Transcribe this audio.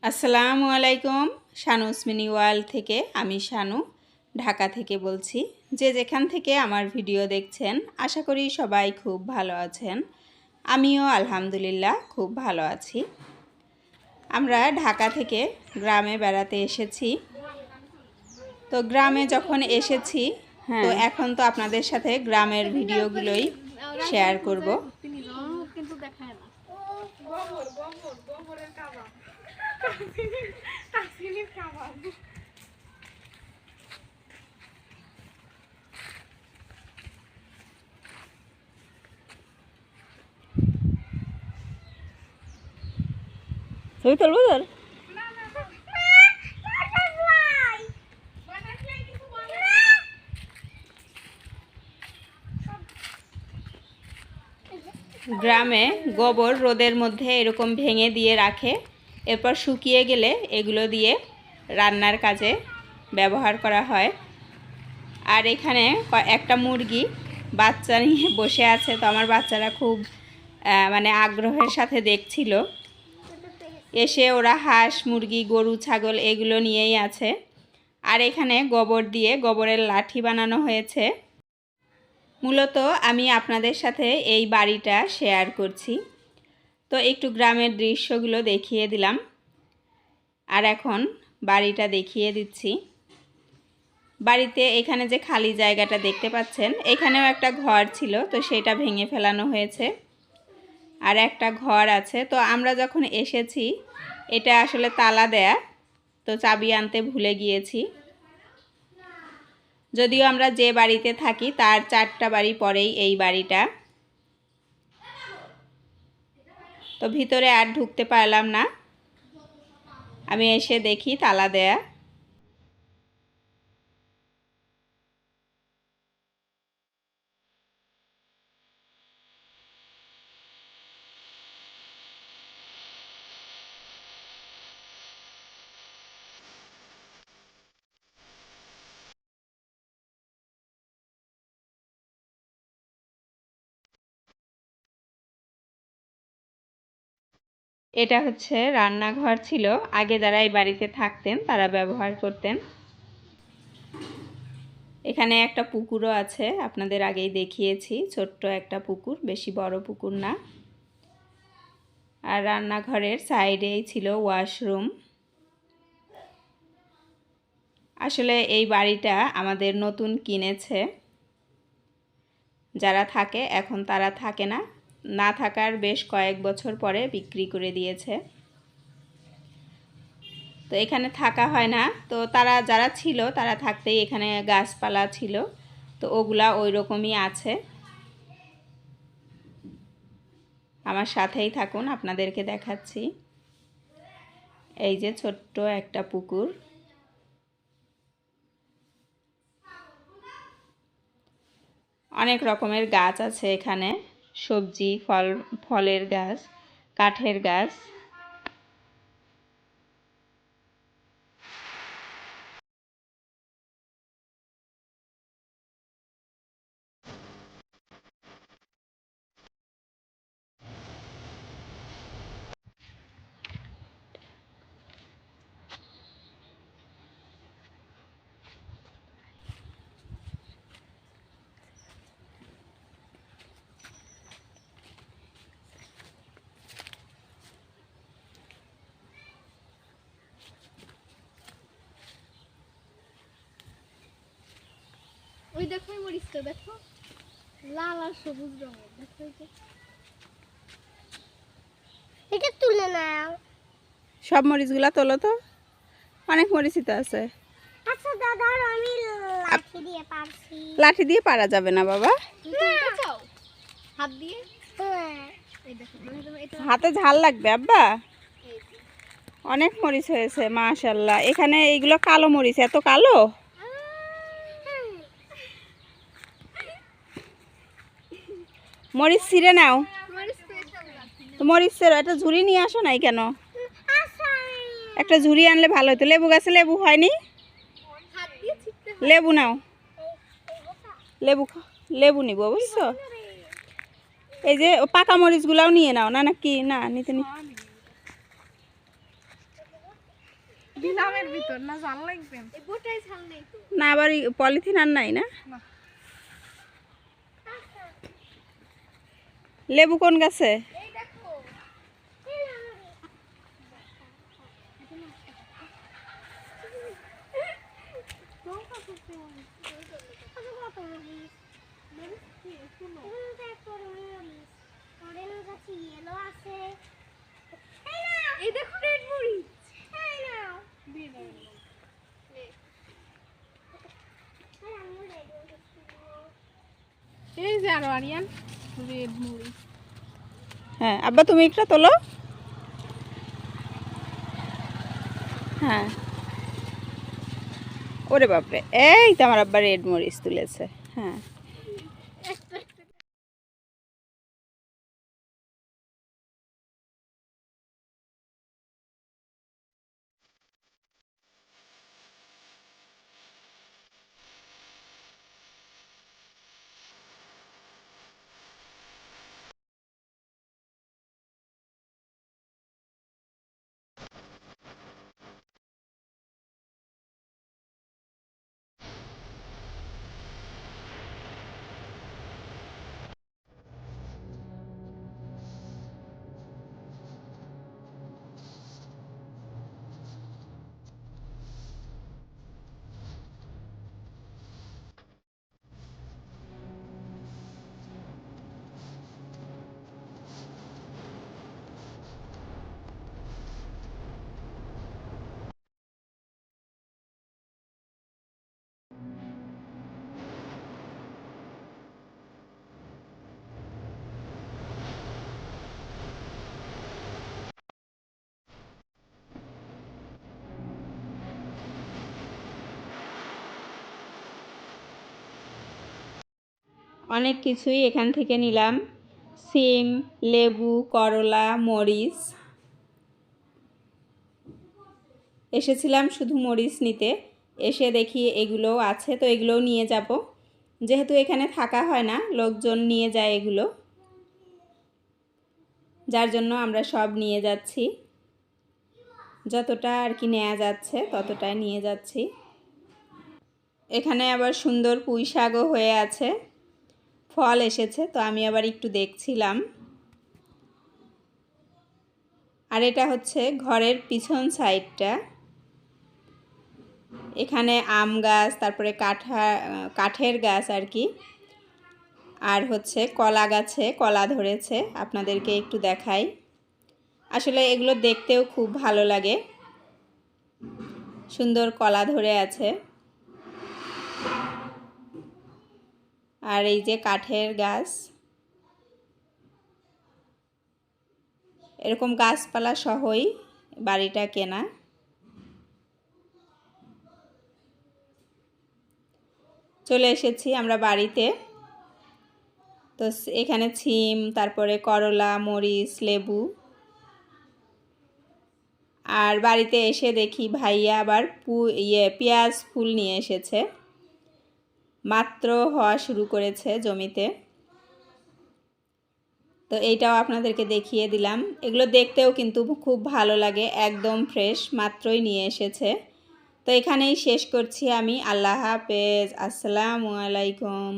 আসসালামু আলাইকুম। শানুস mini world থেকে আমি শানু ঢাকা থেকে বলছি। যে যেখান থেকে আমার ভিডিও দেখছেন আশা করি সবাই খুব ভালো আছেন। আমিও আলহামদুলিল্লাহ খুব ভালো আছি। আমরা ঢাকা থেকে গ্রামে বেড়াতে এসেছি। তো গ্রামে যখন এসেছি তো এখন তো আপনাদের সাথে গ্রামের ভিডিওগুলোই শেয়ার করব। ছবি তুলবো তোর? গ্রামে গোবর রোদের মধ্যে এরকম ভেঙে দিয়ে রাখে, এরপর শুকিয়ে গেলে এগুলো দিয়ে রান্নার কাজে ব্যবহার করা হয়। আর এখানে একটা মুরগি বাচ্চা নিয়ে বসে আছে। তো আমার বাচ্চারা খুব আগ্রহের সাথে দেখছিল। এসে ওরা হাঁস মুরগি গরু ছাগল এগুলো নিয়েই আছে। আর এখানে গোবর দিয়ে গোবরের লাঠি বানানো হয়েছে। মূলত আমি আপনাদের সাথে এই বাড়িটা শেয়ার করছি। তো একটু গ্রামের দৃশ্যগুলো দেখিয়ে দিলাম, আর এখন বাড়িটা দেখিয়ে দিচ্ছি। বাড়িতে এখানে যে খালি জায়গাটা দেখতে পাচ্ছেন, এখানেও একটা ঘর ছিল, তো সেটা ভেঙে ফেলানো হয়েছে। আর একটা ঘর আছে। তো আমরা যখন এসেছি এটা আসলে তালা দেয়া, তো চাবি আনতে ভুলে গিয়েছি। যদিও আমরা যে বাড়িতে থাকি তার 4টা বাড়ি পরেই এই বাড়িটা। তো ভিতরে আর ঢুকতে পারলাম না, আমি এসে দেখি তালা দেয়া। এটা হচ্ছে রান্নাঘর ছিল, আগে যারা এই বাড়িতে থাকতেন তারা ব্যবহার করতেন। এখানে একটা পুকুরও আছে, আপনাদের আগেই দেখিয়েছি, ছোট্ট একটা পুকুর, বেশি বড় পুকুর না। আর রান্নাঘরের সাইডেই ছিল ওয়াশরুম। আসলে এই বাড়িটা আমাদের নতুন কিনেছে, যারা থাকে এখন তারা থাকে না, না থাকার বেশ কয়েক বছর পরে বিক্রি করে দিয়েছে। তো এখানে থাকা হয় না। তো তারা যারা ছিল তারা থাকতেই এখানে গাছপালা ছিল, তো ওগুলা ওই রকমই আছে। আমার সাথেই থাকুন, আপনাদেরকে দেখাচ্ছি। এই যে ছোট্ট একটা পুকুর। অনেক রকমের গাছ আছে এখানে, সবজি ফলের গাছ, কাঠের গাছ। ওই দেখো মরিচটা, দেখো লাল আর সবুজ রঙের, দেখো এটা তুলে নাও। সব মরিচগুলা তোলো তো, অনেক মরিচই তো আছে। আচ্ছা দাদা, আমি লাঠি দিয়ে পারছি। লাঠি দিয়ে পারা যাবে না বাবা, হাত দিয়ে। এই দেখো, এটা হাতে ঝাল লাগবে আব্বা। অনেক মরিচ হয়েছে মাশাআল্লাহ। এখানে এইগুলো কালো মরিচ, এত কালো। মরিচ ছিঁড়ে নাও। তো মরিচের একটা ঝুড়ি নিয়ে আসো নাই কেন? একটা ঝুড়ি আনলে ভালো হতো। লেবু গাছে লেবু হয়নি, লেবু নাও। লেবু নিব বুঝছো। এই যে পাকা মরিচগুলাও নিয়ে নাও। না নাকি না নিতে নি। দিলামের ভিতর না জাল লাগবেন এই বোটাই ছাল নেই তো। না আবার পলিথিন আর নাই না? না লেবু কোন গাছে? এই দেখো এই দেখো রেড মরিচ এই যে আরো আরিয়ান রেড মুড়ি হ্যাঁ আব্বা তুমি একটা তোলো। হ্যাঁ ওরে বাপরে, এই তো আমার আব্বা রেড মরিচ তুলেছে। হ্যাঁ অনেক কিছুই এখান থেকে নিলাম, সিম, লেবু, করলা, মরিচ। এসেছিলাম শুধু মরিচ নিতে, এসে দেখি এগুলোও আছে, তো এগুলোও নিয়ে যাব। যেহেতু এখানে থাকা হয় না, লোকজন নিয়ে যায় এগুলো, যার জন্য আমরা সব নিয়ে যাচ্ছি। যতটা আর কি নেওয়া যাচ্ছে ততটাই নিয়ে যাচ্ছি। এখানে আবার সুন্দর পুঁই শাকও হয়ে আছে, ফল এসেছে, তো আমি আবার একটু দেখছিলাম। আর এটা হচ্ছে ঘরের পিছন সাইডটা। এখানে আম গাছ, তারপরে কাঠের গাছ আর কি, আর হচ্ছে কলা গাছে কলা ধরেছে, আপনাদেরকে একটু দেখাই। আসলে এগুলো দেখতেও খুব ভালো লাগে, সুন্দর কলা ধরে আছে। আর এই যে কাঠের গাছ, এরকম গাছপালা সহই বাড়িটা কেনা। চলে এসেছি আমরা বাড়িতে। তো এখানে সিম, তারপরে করলা, মরিচ, লেবু। আর বাড়িতে এসে দেখি ভাইয়া আবার পেঁয়াজ ফুল নিয়ে এসেছে, মাত্র হওয়া শুরু করেছে জমিতে। তো এইটাও আপনাদেরকে দেখিয়ে দিলাম। এগুলো দেখতেও কিন্তু খুব ভালো লাগে, একদম ফ্রেশ, মাত্রই নিয়ে এসেছে। তো এখানেই শেষ করছি আমি। আল্লাহ হাফেজ, আসসালামু আলাইকুম।